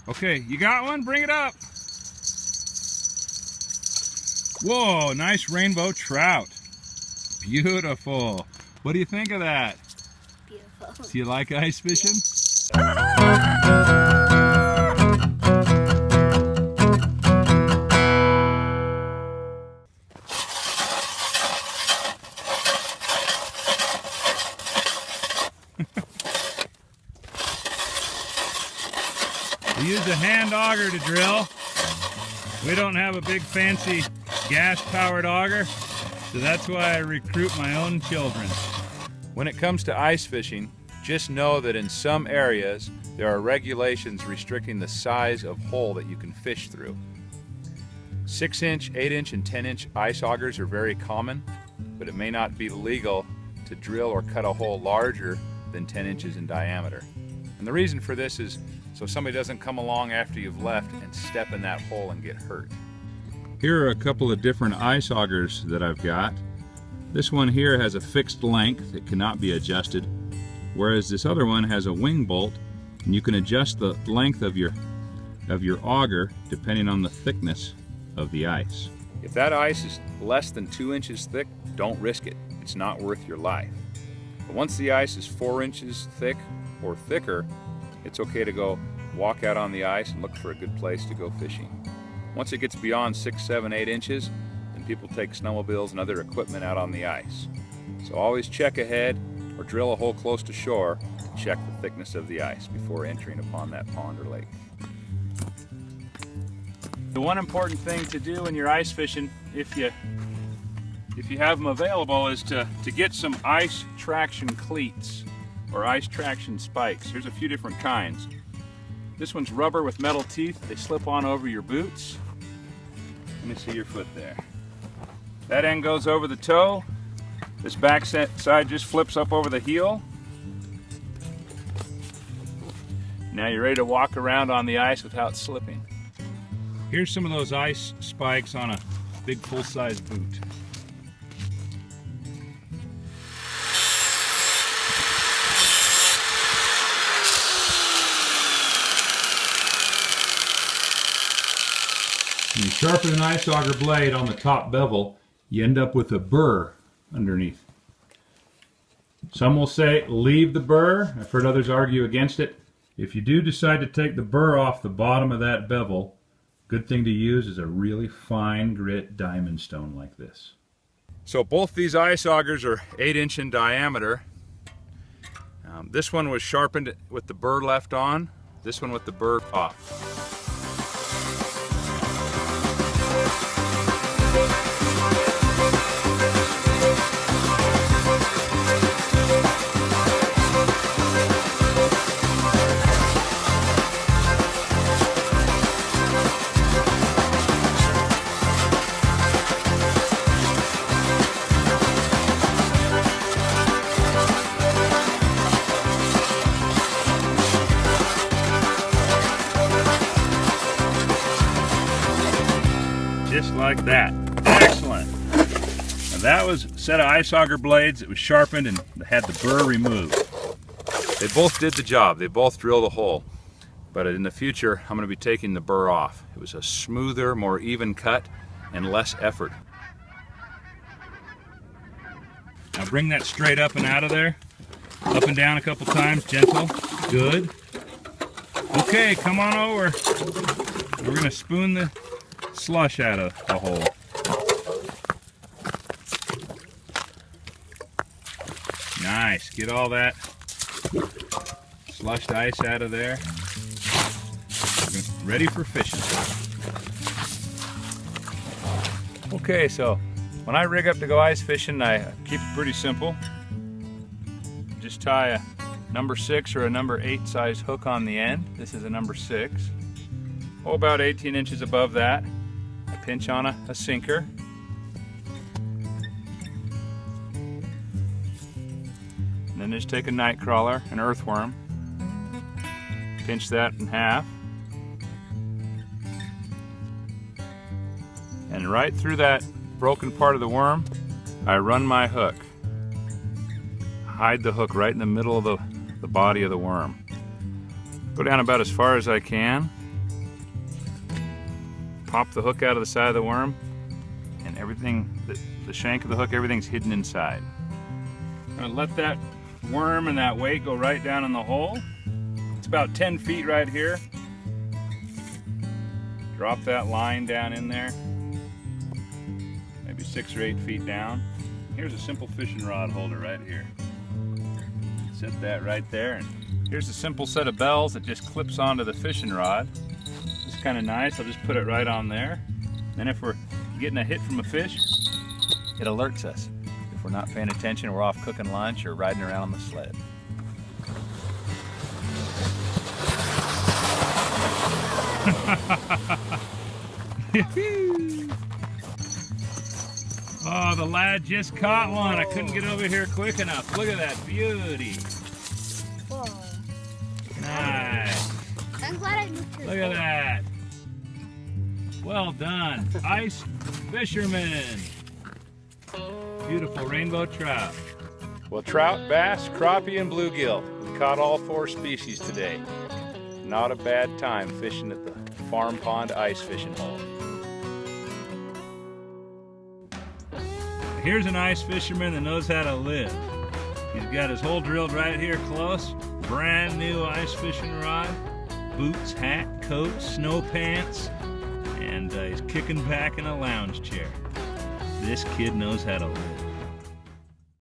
Okay, you got one? Bring it up. Whoa, nice rainbow trout. Beautiful. What do you think of that? Beautiful. Do you like ice fishing? We use a hand auger to drill. We don't have a big fancy gas-powered auger, so that's why I recruit my own children. When it comes to ice fishing, just know that in some areas there are regulations restricting the size of hole that you can fish through. 6-inch, 8-inch, and 10-inch ice augers are very common, but it may not be legal to drill or cut a hole larger than 10 inches in diameter. And the reason for this is so somebody doesn't come along after you've left and step in that hole and get hurt. Here are a couple of different ice augers that I've got. This one here has a fixed length, it cannot be adjusted, whereas this other one has a wing bolt, and you can adjust the length of your auger depending on the thickness of the ice. If that ice is less than 2 inches thick, don't risk it. It's not worth your life. But once the ice is 4 inches thick or thicker, it's okay to go walk out on the ice and look for a good place to go fishing. Once it gets beyond 6, 7, 8 inches, then people take snowmobiles and other equipment out on the ice. So always check ahead or drill a hole close to shore to check the thickness of the ice before entering upon that pond or lake. The one important thing to do when you're ice fishing, if you have them available, is to get some ice traction cleats or ice traction spikes. There's a few different kinds. This one's rubber with metal teeth. They slip on over your boots. Let me see your foot there. That end goes over the toe. This back side just flips up over the heel. Now you're ready to walk around on the ice without slipping. Here's some of those ice spikes on a big full-size boot. When you sharpen an ice auger blade on the top bevel, you end up with a burr underneath. Some will say leave the burr. I've heard others argue against it. If you do decide to take the burr off the bottom of that bevel, good thing to use is a really fine grit diamond stone like this. So both these ice augers are 8-inch in diameter. This one was sharpened with the burr left on, this one with the burr off. Just like that. Excellent. Now that was a set of ice auger blades. It was sharpened and had the burr removed. They both did the job. They both drilled a hole. But in the future, I'm going to be taking the burr off. It was a smoother, more even cut and less effort. Now bring that straight up and out of there. Up and down a couple times, gentle. Good. Okay, come on over. We're going to spoon the slush out of the hole. Nice. Get all that slushed ice out of there. Ready for fishing. Okay, so when I rig up to go ice fishing, I keep it pretty simple. Just tie a number 6 or a number 8 size hook on the end. This is a number 6. Oh, about 18 inches above that. I pinch on a sinker. And then just take a night crawler, an earthworm, pinch that in half. And right through that broken part of the worm, I run my hook. Hide the hook right in the middle of the body of the worm. Go down about as far as I can. pop the hook out of the side of the worm, and everything, the shank of the hook, everything's hidden inside. I'm gonna let that worm and that weight go right down in the hole. It's about 10 feet right here. Drop that line down in there, maybe 6 or 8 feet down. Here's a simple fishing rod holder right here. Set that right there, and here's a simple set of bells that just clips onto the fishing rod. It's kind of nice. I'll just put it right on there. Then if we're getting a hit from a fish, it alerts us. If we're not paying attention, we're off cooking lunch or riding around on the sled. Oh, the lad just caught one. I couldn't get over here quick enough. Look at that beauty. Whoa. Nice. I'm glad I moved to Look at that. Well done. Ice fisherman. Beautiful rainbow trout. Well, trout, bass, crappie, and bluegill. We caught all 4 species today. Not a bad time fishing at the farm pond ice fishing hole. Here's an ice fisherman that knows how to live. He's got his hole drilled right here close. Brand new ice fishing rod. Boots, hat, coat, snow pants. And he's kicking back in a lounge chair. This kid knows how to live.